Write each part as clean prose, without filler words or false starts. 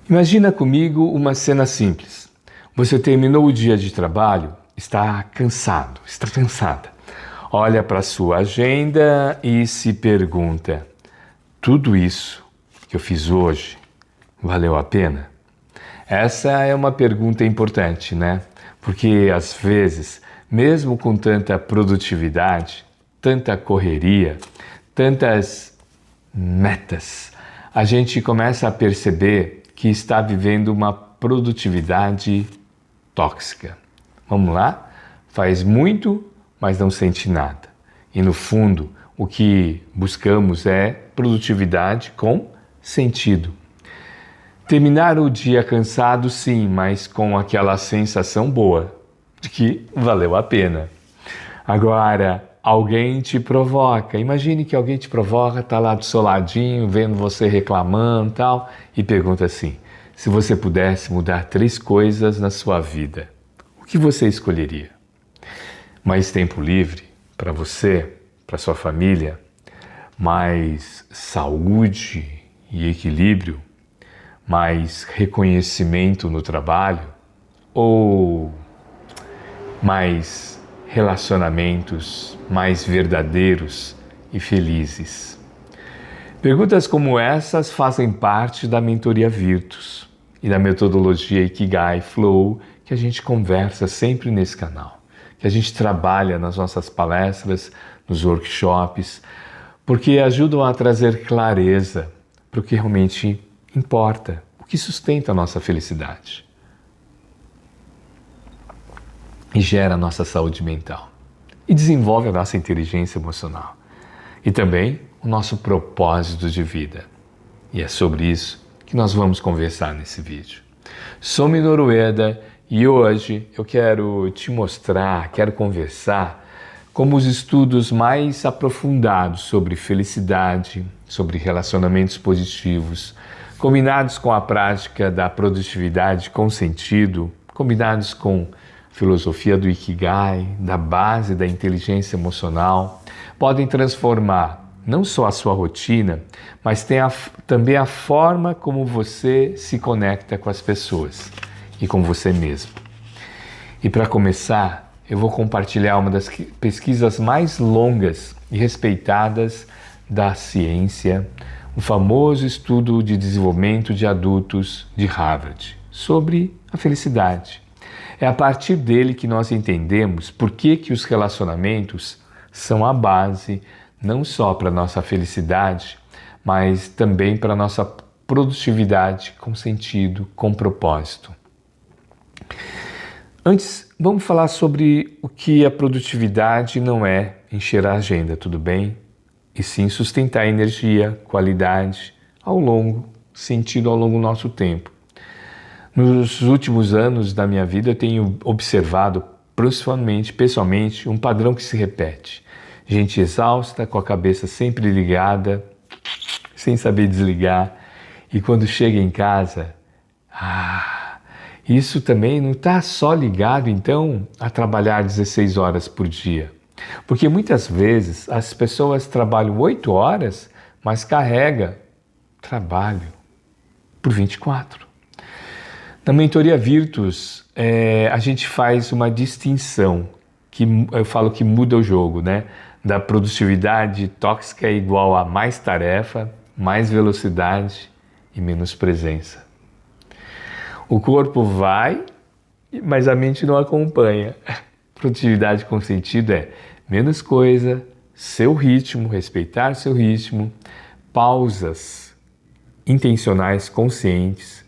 Imagina comigo uma cena simples. Você terminou o dia de trabalho, está cansado, está cansada. Olha para a sua agenda e se pergunta: tudo isso que eu fiz hoje valeu a pena? Essa é uma pergunta importante, né? Porque às vezes, mesmo com tanta produtividade, tanta correria, tantas metas, a gente começa a perceber que está vivendo uma produtividade tóxica. Vamos lá? Faz muito, mas não sente nada. E no fundo, o que buscamos é produtividade com sentido. Terminar o dia cansado, sim, mas com aquela sensação boa de que valeu a pena. Agora, alguém te provoca. Imagine que alguém te provoca, está lá do seu ladinho, vendo você reclamando e tal, e pergunta assim: se você pudesse mudar 3 coisas na sua vida, o que você escolheria? Mais tempo livre para você, para sua família? Mais saúde e equilíbrio? Mais reconhecimento no trabalho? Ou mais relacionamentos mais verdadeiros e felizes? Perguntas como essas fazem parte da mentoria Virtus e da metodologia Ikigai Flow que a gente conversa sempre nesse canal, que a gente trabalha nas nossas palestras, nos workshops, porque ajudam a trazer clareza para o que realmente importa, o que sustenta a nossa felicidade e gera a nossa saúde mental e desenvolve a nossa inteligência emocional e também o nosso propósito de vida. E é sobre isso que nós vamos conversar nesse vídeo. Sou Minoru Ueda e hoje eu quero te mostrar, quero conversar como os estudos mais aprofundados sobre felicidade, sobre relacionamentos positivos, combinados com a prática da produtividade com sentido, combinados com filosofia do Ikigai, da base da inteligência emocional, podem transformar não só a sua rotina, mas também a forma como você se conecta com as pessoas e com você mesmo. E para começar, eu vou compartilhar uma das pesquisas mais longas e respeitadas da ciência, o famoso estudo de desenvolvimento de adultos de Harvard sobre a felicidade. É a partir dele que nós entendemos por que os relacionamentos são a base não só para a nossa felicidade, mas também para a nossa produtividade com sentido, com propósito. Antes, vamos falar sobre o que a produtividade não é encher a agenda, tudo bem? E sim sustentar a energia, qualidade, sentido ao longo do nosso tempo. Nos últimos anos da minha vida eu tenho observado pessoalmente, um padrão que se repete. Gente exausta, com a cabeça sempre ligada, sem saber desligar. E quando chega em casa, isso também não está só ligado então a trabalhar 16 horas por dia. Porque muitas vezes as pessoas trabalham 8 horas, mas carrega trabalho por 24. Na mentoria Virtus, a gente faz uma distinção, que eu falo que muda o jogo, né? Da produtividade tóxica igual a mais tarefa, mais velocidade e menos presença. O corpo vai, mas a mente não acompanha. Produtividade com sentido é menos coisa, seu ritmo, respeitar seu ritmo, pausas intencionais, conscientes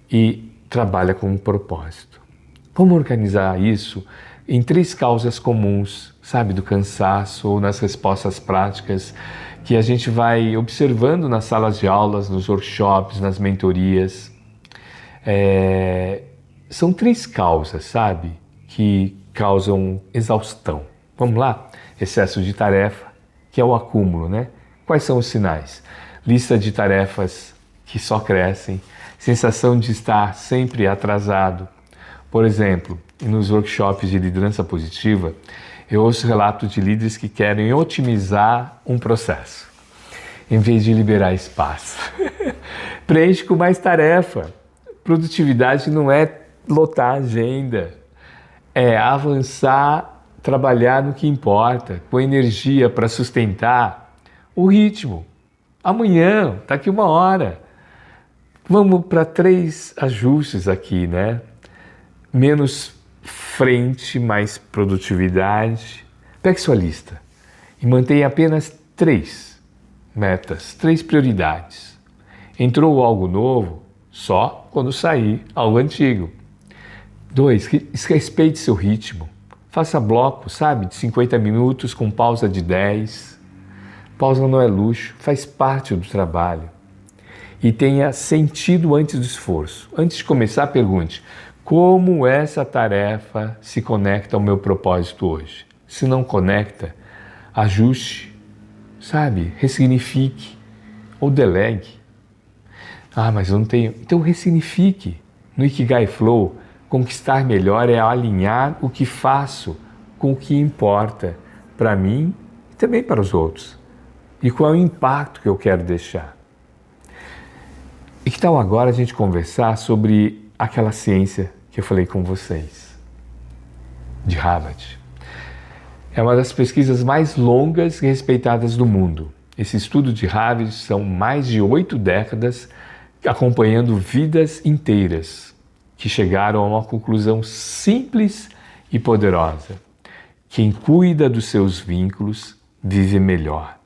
e trabalha com um propósito. Vamos organizar isso em 3 causas comuns, sabe, do cansaço ou nas respostas práticas que a gente vai observando nas salas de aulas, nos workshops, nas mentorias. São 3 causas, sabe, que causam exaustão. Vamos lá? Excesso de tarefa, que é o acúmulo, né? Quais são os sinais? Lista de tarefas que só crescem, sensação de estar sempre atrasado. Por exemplo, nos workshops de liderança positiva, eu ouço relatos de líderes que querem otimizar um processo, em vez de liberar espaço. Preenche com mais tarefa. Produtividade não é lotar a agenda, é avançar, trabalhar no que importa, com energia para sustentar o ritmo. Amanhã, daqui 1 hora. Vamos para 3 ajustes aqui, né? Menos frente, mais produtividade. Pegue sua lista e mantenha apenas 3 metas, 3 prioridades. Entrou algo novo, só quando sair algo antigo. 2, respeite seu ritmo. Faça bloco, sabe, de 50 minutos com pausa de 10. Pausa não é luxo, faz parte do trabalho. E tenha sentido antes do esforço. Antes de começar, pergunte: como essa tarefa se conecta ao meu propósito hoje? Se não conecta, ajuste, sabe, ressignifique ou delegue. Ah, mas eu não tenho. Então ressignifique. No Ikigai Flow, conquistar melhor é alinhar o que faço com o que importa para mim e também para os outros. E qual é o impacto que eu quero deixar. E que tal agora a gente conversar sobre aquela ciência que eu falei com vocês, de Harvard. É uma das pesquisas mais longas e respeitadas do mundo. Esse estudo de Harvard são mais de 8 décadas acompanhando vidas inteiras que chegaram a uma conclusão simples e poderosa. Quem cuida dos seus vínculos vive melhor,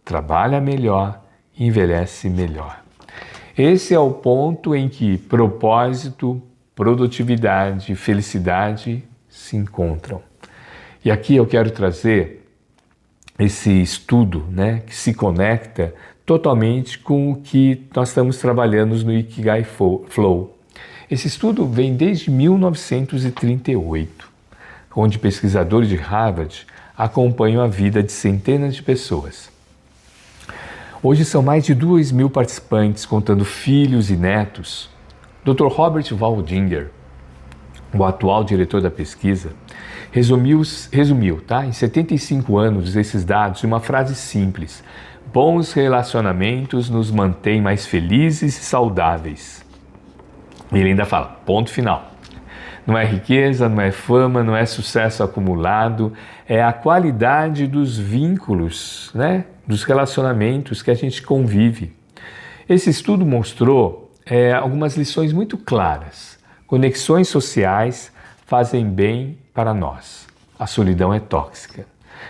trabalha melhor e envelhece melhor. Esse é o ponto em que propósito, produtividade e felicidade se encontram. E aqui eu quero trazer esse estudo, né, que se conecta totalmente com o que nós estamos trabalhando no Ikigai Flow. Esse estudo vem desde 1938, onde pesquisadores de Harvard acompanham a vida de centenas de pessoas. Hoje são mais de 2.000 participantes, contando filhos e netos. Dr. Robert Waldinger, o atual diretor da pesquisa, resumiu em 75 anos esses dados em uma frase simples: bons relacionamentos nos mantêm mais felizes e saudáveis. E ele ainda fala, ponto final. Não é riqueza, não é fama, não é sucesso acumulado, é a qualidade dos vínculos, né? Dos relacionamentos que a gente convive. Esse estudo mostrou algumas lições muito claras. Conexões sociais fazem bem para nós. A solidão é tóxica.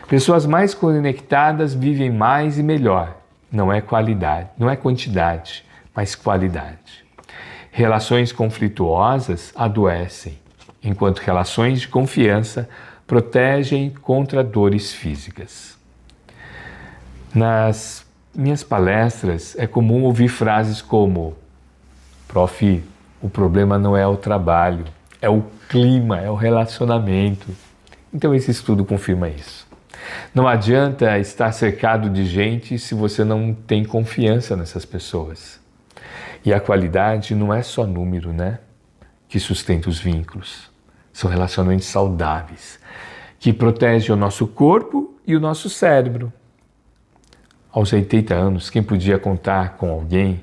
Pessoas mais conectadas vivem mais e melhor. Não é qualidade, não é quantidade, mas qualidade. Relações conflituosas adoecem, enquanto relações de confiança protegem contra dores físicas. Nas minhas palestras é comum ouvir frases como: prof, o problema não é o trabalho, é o clima, é o relacionamento. Então esse estudo confirma isso. Não adianta estar cercado de gente se você não tem confiança nessas pessoas. E a qualidade não é só número, né? Que sustenta os vínculos. São relacionamentos saudáveis, que protegem o nosso corpo e o nosso cérebro. Aos 80 anos, quem podia contar com alguém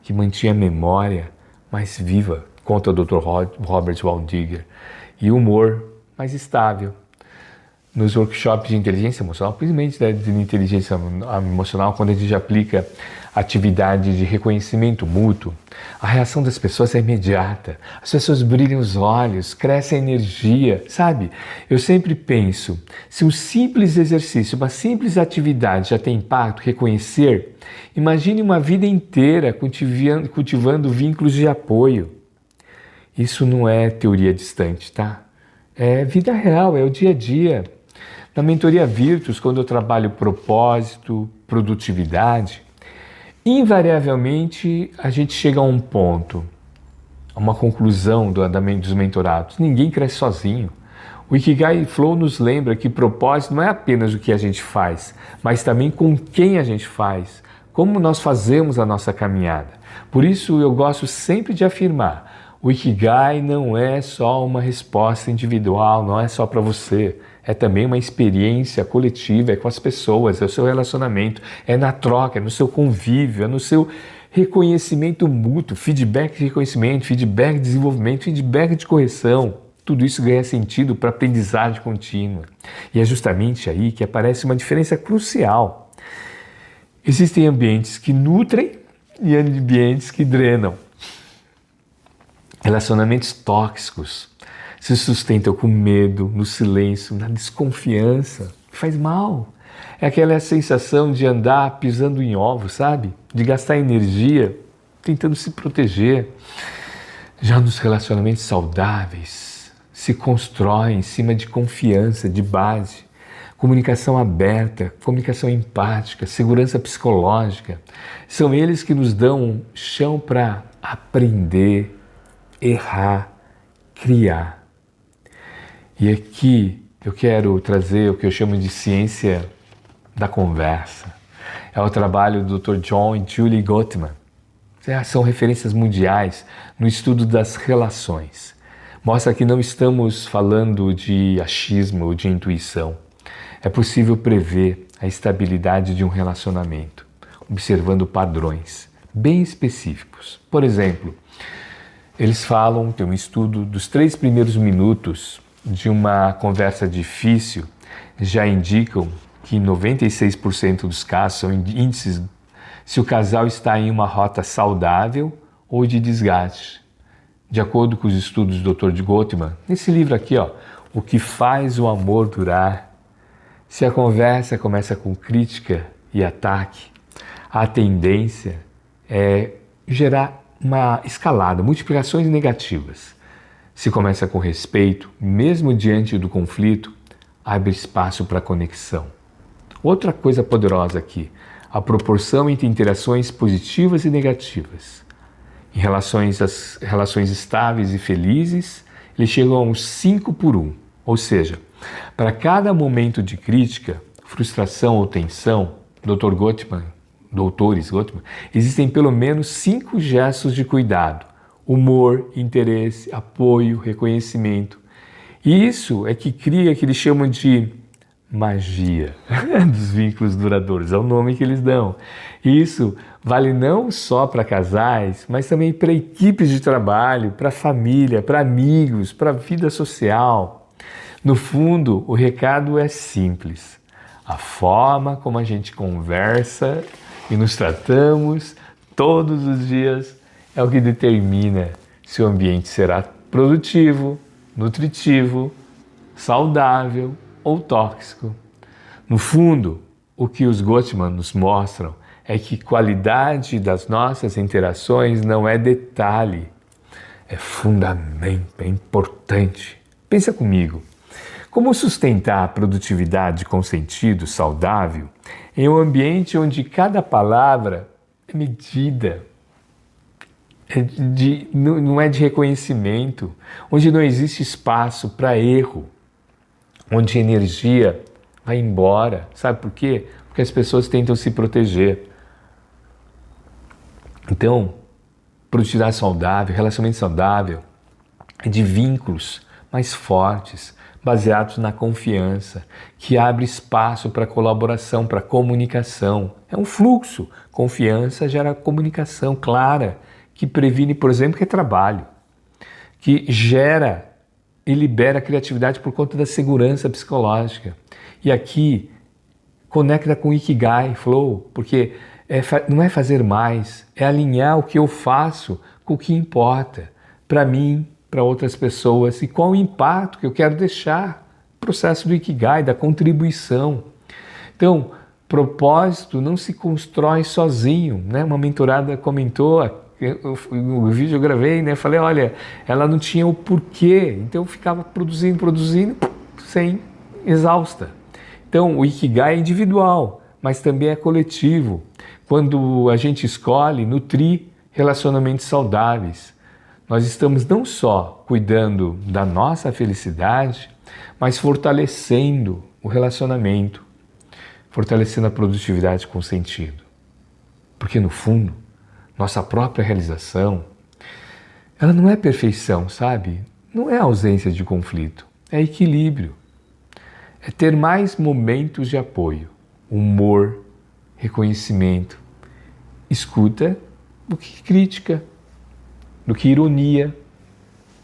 que mantinha a memória mais viva, conta o Dr. Robert Waldinger, e o humor mais estável. Nos workshops de inteligência emocional, principalmente de inteligência emocional, quando a gente aplica atividade de reconhecimento mútuo, a reação das pessoas é imediata. As pessoas brilham os olhos, cresce a energia, sabe? Eu sempre penso, se um simples exercício, uma simples atividade já tem impacto, reconhecer, imagine uma vida inteira cultivando vínculos de apoio. Isso não é teoria distante, tá? É vida real, é o dia a dia. Na mentoria Virtus, quando eu trabalho propósito, produtividade, invariavelmente a gente chega a um ponto, a uma conclusão dos mentorados. Ninguém cresce sozinho. O Ikigai Flow nos lembra que propósito não é apenas o que a gente faz, mas também com quem a gente faz, como nós fazemos a nossa caminhada. Por isso eu gosto sempre de afirmar, o Ikigai não é só uma resposta individual, não é só para você. É também uma experiência coletiva, é com as pessoas, é o seu relacionamento, é na troca, é no seu convívio, é no seu reconhecimento mútuo, feedback de reconhecimento, feedback de desenvolvimento, feedback de correção. Tudo isso ganha sentido para aprendizagem contínua. E é justamente aí que aparece uma diferença crucial. Existem ambientes que nutrem e ambientes que drenam. Relacionamentos tóxicos se sustentam com medo, no silêncio, na desconfiança. Faz mal. É aquela sensação de andar pisando em ovos, sabe? De gastar energia tentando se proteger. Já nos relacionamentos saudáveis, se constrói em cima de confiança, de base. Comunicação aberta, comunicação empática, segurança psicológica. São eles que nos dão chão para aprender, errar, criar. E aqui eu quero trazer o que eu chamo de ciência da conversa. É o trabalho do Dr. John e Julie Gottman. São referências mundiais no estudo das relações. Mostra que não estamos falando de achismo ou de intuição. É possível prever a estabilidade de um relacionamento, observando padrões bem específicos. Por exemplo, eles falam, tem um estudo dos 3 primeiros minutos de uma conversa difícil, já indicam que 96% dos casos são índices se o casal está em uma rota saudável ou de desgaste. De acordo com os estudos do Dr. Gottman, nesse livro aqui, O que faz o amor durar, se a conversa começa com crítica e ataque, a tendência é gerar uma escalada, multiplicações negativas. Se começa com respeito, mesmo diante do conflito, abre espaço para conexão. Outra coisa poderosa aqui, a proporção entre interações positivas e negativas. Em as relações estáveis e felizes, eles chegam a uns 5:1. Ou seja, para cada momento de crítica, frustração ou tensão, doutores Gottman, existem pelo menos 5 gestos de cuidado: humor, interesse, apoio, reconhecimento. E isso é que cria o que eles chamam de magia dos vínculos duradouros, é o nome que eles dão. Isso vale não só para casais, mas também para equipes de trabalho, para família, para amigos, para a vida social. No fundo, o recado é simples. A forma como a gente conversa e nos tratamos todos os dias é o que determina se o ambiente será produtivo, nutritivo, saudável ou tóxico. No fundo, o que os Gottman nos mostram é que qualidade das nossas interações não é detalhe, é fundamento, é importante. Pensa comigo, como sustentar a produtividade com sentido saudável em um ambiente onde cada palavra é medida, não é de reconhecimento, onde não existe espaço para erro, onde a energia vai embora. Sabe por quê? Porque as pessoas tentam se proteger. Então, produtividade saudável, relacionamento saudável, é de vínculos mais fortes, baseados na confiança, que abre espaço para colaboração, para comunicação. É um fluxo. Confiança gera comunicação clara, que previne, por exemplo, retrabalho, que gera e libera a criatividade por conta da segurança psicológica. E aqui conecta com o Ikigai, Flow, porque não é fazer mais, é alinhar o que eu faço com o que importa para mim, para outras pessoas e qual o impacto que eu quero deixar. Processo do Ikigai, da contribuição. Então, propósito não se constrói sozinho, né? Uma mentorada comentou, o vídeo eu gravei, né? Falei, olha, ela não tinha o porquê, então eu ficava produzindo, sem exausta. Então, o Ikigai é individual, mas também é coletivo. Quando a gente escolhe nutrir relacionamentos saudáveis, nós estamos não só cuidando da nossa felicidade, mas fortalecendo o relacionamento, fortalecendo a produtividade com sentido. Porque, no fundo, nossa própria realização, ela não é perfeição, sabe? Não é ausência de conflito, é equilíbrio. É ter mais momentos de apoio, humor, reconhecimento, escuta do que crítica, do que ironia,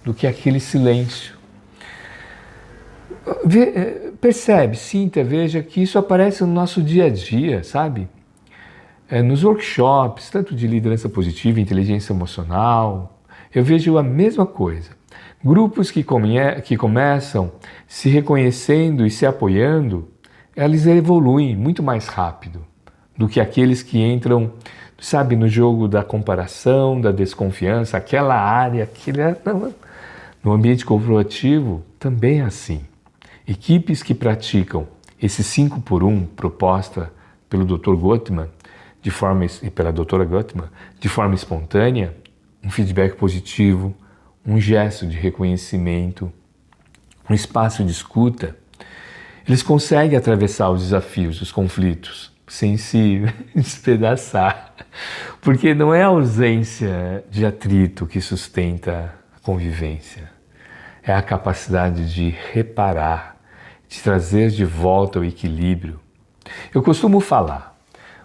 do que aquele silêncio. Percebe, sinta, veja que isso aparece no nosso dia a dia, sabe? Nos workshops, tanto de liderança positiva, inteligência emocional, eu vejo a mesma coisa. Grupos que começam se reconhecendo e se apoiando, eles evoluem muito mais rápido do que aqueles que entram, sabe, no jogo da comparação, da desconfiança, aquela área, no ambiente corporativo também é assim. Equipes que praticam esse 5x1 proposta pelo Dr. Gottman e pela doutora Gottman de forma espontânea, um feedback positivo, um gesto de reconhecimento, um espaço de escuta, eles conseguem atravessar os desafios, os conflitos, sem se despedaçar. Porque não é a ausência de atrito que sustenta a convivência. É a capacidade de reparar, de trazer de volta o equilíbrio. Eu costumo falar,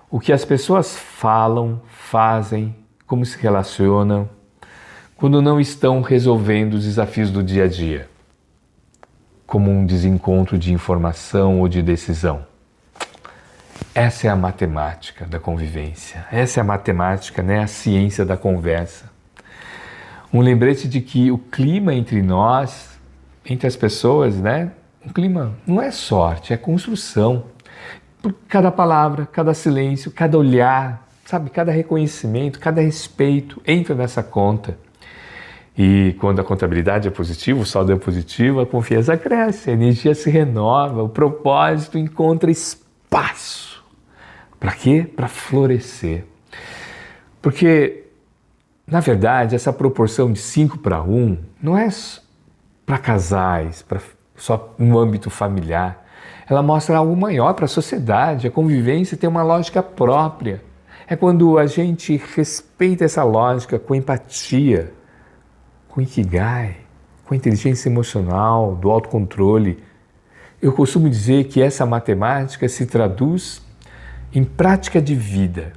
o que as pessoas falam, fazem, como se relacionam, quando não estão resolvendo os desafios do dia a dia, como um desencontro de informação ou de decisão. Essa é a matemática da convivência, essa é a matemática, né, a ciência da conversa. Um lembrete de que o clima entre nós, entre as pessoas, né, um clima não é sorte, é construção. Por cada palavra, cada silêncio, cada olhar, sabe, cada reconhecimento, cada respeito entra nessa conta. E quando a contabilidade é positiva, o saldo é positivo, a confiança cresce, a energia se renova, o propósito encontra espaço. Para quê? Para florescer. Porque, na verdade, essa proporção de 5:1 não é para casais, só no âmbito familiar. Ela mostra algo maior para a sociedade. A convivência tem uma lógica própria. É quando a gente respeita essa lógica com empatia, com Ikigai, com inteligência emocional, do autocontrole. Eu costumo dizer que essa matemática se traduz em prática de vida.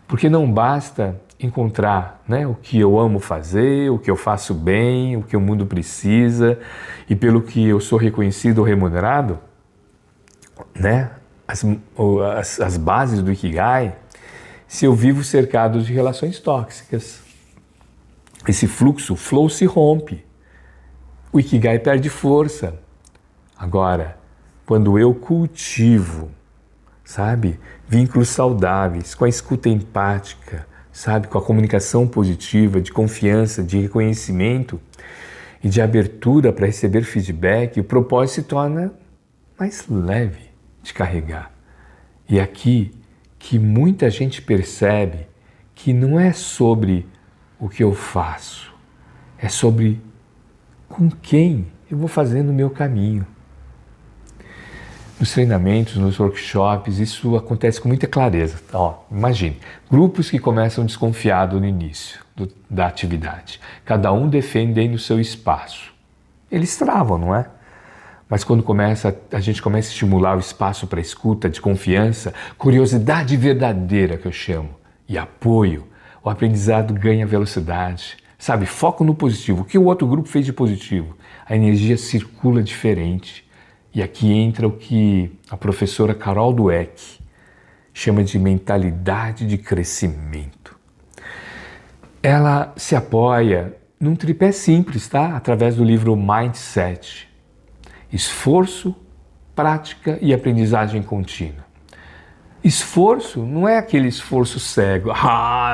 Porque não basta encontrar, né, o que eu amo fazer, o que eu faço bem, o que o mundo precisa e pelo que eu sou reconhecido ou remunerado, né, as bases do Ikigai, se eu vivo cercado de relações tóxicas. Esse fluxo, o flow se rompe. O Ikigai perde força. Agora, quando eu cultivo, sabe, vínculos saudáveis, com a escuta empática, sabe, com a comunicação positiva, de confiança, de reconhecimento e de abertura para receber feedback, o propósito se torna mais leve de carregar. E aqui que muita gente percebe que não é sobre o que eu faço, é sobre com quem eu vou fazendo o meu caminho. Nos treinamentos, nos workshops, isso acontece com muita clareza. Imagine, grupos que começam desconfiados no início da atividade, cada um defendendo o seu espaço. Eles travam, não é? Mas quando a gente começa a estimular o espaço para escuta, de confiança, curiosidade verdadeira que eu chamo, e apoio, o aprendizado ganha velocidade. Sabe, foco no positivo. O que o outro grupo fez de positivo? A energia circula diferente. E aqui entra o que a professora Carol Dweck chama de mentalidade de crescimento. Ela se apoia num tripé simples, tá? Através do livro Mindset. Esforço, prática e aprendizagem contínua. Esforço não é aquele esforço cego.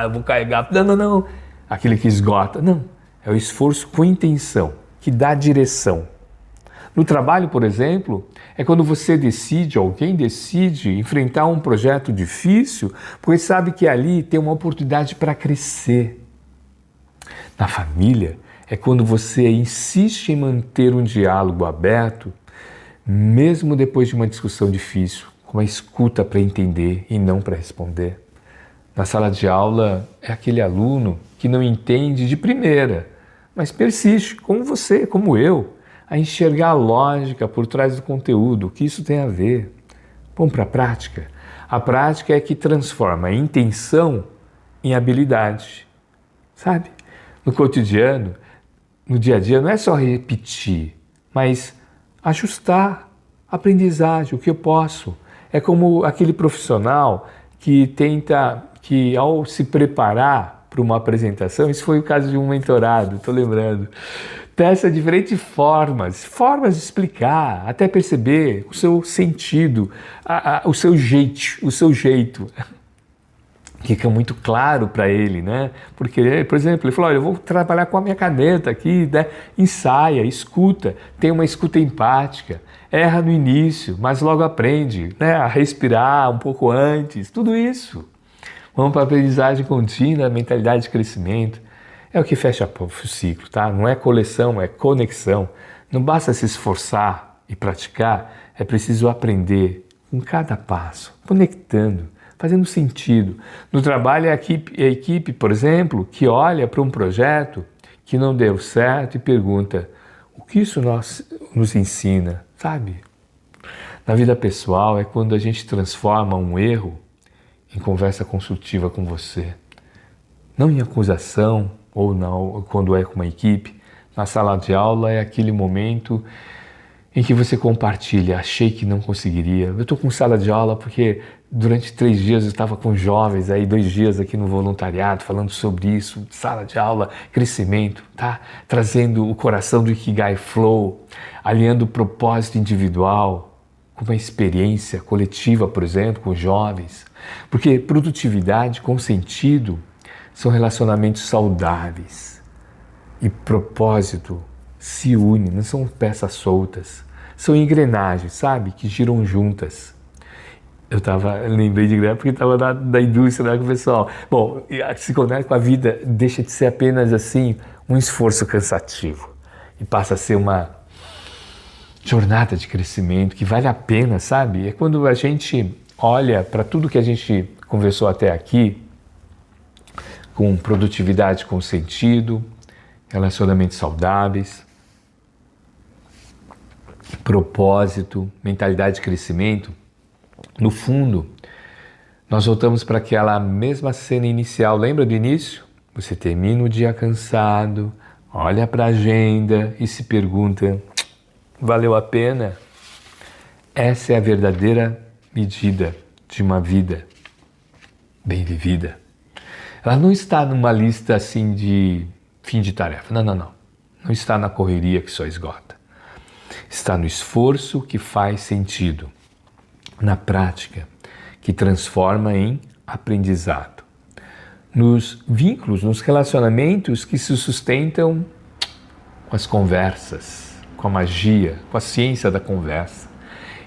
Eu vou carregar. Não. Aquele que esgota. Não. É o esforço com intenção, que dá direção. No trabalho, por exemplo, é quando alguém decide enfrentar um projeto difícil, pois sabe que ali tem uma oportunidade para crescer. Na família, é quando você insiste em manter um diálogo aberto, mesmo depois de uma discussão difícil, com a escuta para entender e não para responder. Na sala de aula, é aquele aluno que não entende de primeira, mas persiste, como você, como eu, a enxergar a lógica por trás do conteúdo, o que isso tem a ver. Vamos para a prática? A prática é que transforma a intenção em habilidade, sabe? No cotidiano, no dia a dia, não é só repetir, mas ajustar, aprendizagem, o que eu posso. É como aquele profissional que que ao se preparar para uma apresentação, isso foi o caso de um mentorado, estou lembrando, testa diferentes formas de explicar, até perceber o seu sentido, o seu jeito. Que fica muito claro para ele, né? Porque, por exemplo, ele falou, olha, eu vou trabalhar com a minha caneta aqui, né? Ensaia, escuta, tem uma escuta empática, erra no início, mas logo aprende, né? A respirar um pouco antes, tudo isso. Vamos para a aprendizagem contínua, mentalidade de crescimento. É o que fecha o ciclo, tá? Não é coleção, é conexão. Não basta se esforçar e praticar, é preciso aprender com cada passo, conectando, fazendo sentido. No trabalho, a equipe, por exemplo, que olha para um projeto que não deu certo e pergunta o que isso nos ensina, sabe? Na vida pessoal é quando a gente transforma um erro em conversa construtiva com você. Não em acusação ou não, quando é com uma equipe. Na sala de aula é aquele momento em que você compartilha, achei que não conseguiria. Eu estou com sala de aula porque durante 3 dias eu estava com jovens, aí 2 dias aqui no voluntariado, falando sobre isso, sala de aula, crescimento, tá? Trazendo o coração do Ikigai Flow, alinhando o propósito individual com uma experiência coletiva, por exemplo, com jovens. Porque produtividade com sentido são relacionamentos saudáveis e propósito se une, não são peças soltas, são engrenagens, sabe, que giram juntas. Eu lembrei de engrenar porque estava da indústria, né, com o pessoal. Bom, se conecta com a vida, deixa de ser apenas assim um esforço cansativo e passa a ser uma jornada de crescimento que vale a pena, sabe? É quando a gente olha para tudo que a gente conversou até aqui, com produtividade com sentido, relacionamentos saudáveis, propósito, mentalidade de crescimento. No fundo, nós voltamos para aquela mesma cena inicial. Lembra do início? Você termina o dia cansado, olha para a agenda e se pergunta, valeu a pena? Essa é a verdadeira medida de uma vida bem vivida. Ela não está numa lista assim de fim de tarefa. Não. Não está na correria que só esgota. Está no esforço que faz sentido, na prática que transforma em aprendizado, nos vínculos, nos relacionamentos que se sustentam com as conversas, com a magia, com a ciência da conversa,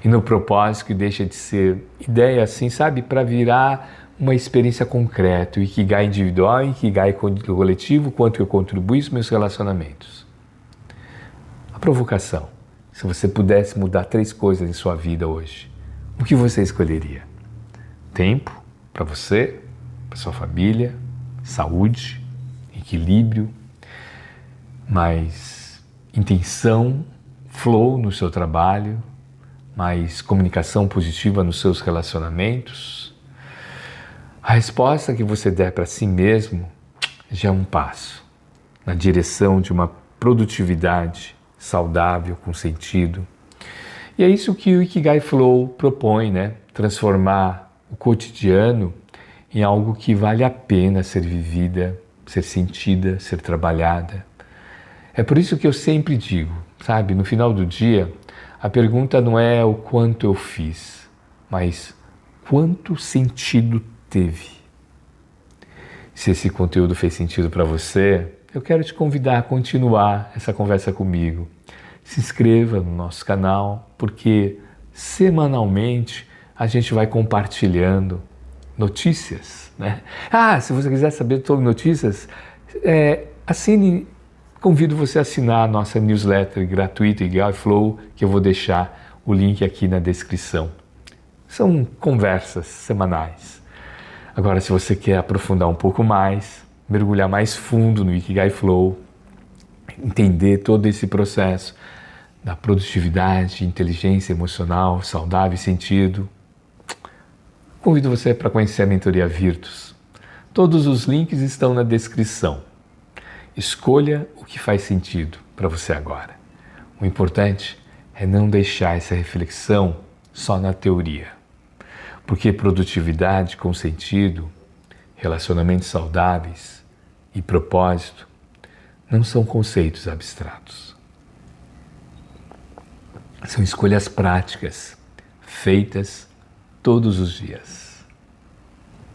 e no propósito que deixa de ser ideia assim, sabe, para virar uma experiência concreta, o Ikigai individual, o Ikigai coletivo, quanto eu contribuo nos meus relacionamentos. A provocação. Se você pudesse mudar 3 coisas em sua vida hoje, o que você escolheria? Tempo para você, para sua família, saúde, equilíbrio, mais intenção, flow no seu trabalho, mais comunicação positiva nos seus relacionamentos. A resposta que você der para si mesmo já é um passo na direção de uma produtividade saudável, com sentido. E é isso que o Ikigai Flow propõe, né? Transformar o cotidiano em algo que vale a pena ser vivida, ser sentida, ser trabalhada. É por isso que eu sempre digo, sabe, no final do dia, a pergunta não é o quanto eu fiz, mas quanto sentido teve. Se esse conteúdo fez sentido para você, eu quero te convidar a continuar essa conversa comigo. Se inscreva no nosso canal, porque semanalmente a gente vai compartilhando notícias, né? Se você quiser saber sobre notícias, convido você a assinar a nossa newsletter gratuita Ikigai Flow, que eu vou deixar o link aqui na descrição. São conversas semanais. Agora, se você quer aprofundar um pouco mais, mergulhar mais fundo no Ikigai Flow, entender todo esse processo da produtividade, inteligência emocional, saudável e sentido, convido você para conhecer a mentoria Virtus. Todos os links estão na descrição. Escolha o que faz sentido para você agora. O importante é não deixar essa reflexão só na teoria. Porque produtividade com sentido, relacionamentos saudáveis e propósito não são conceitos abstratos. São escolhas práticas, feitas todos os dias.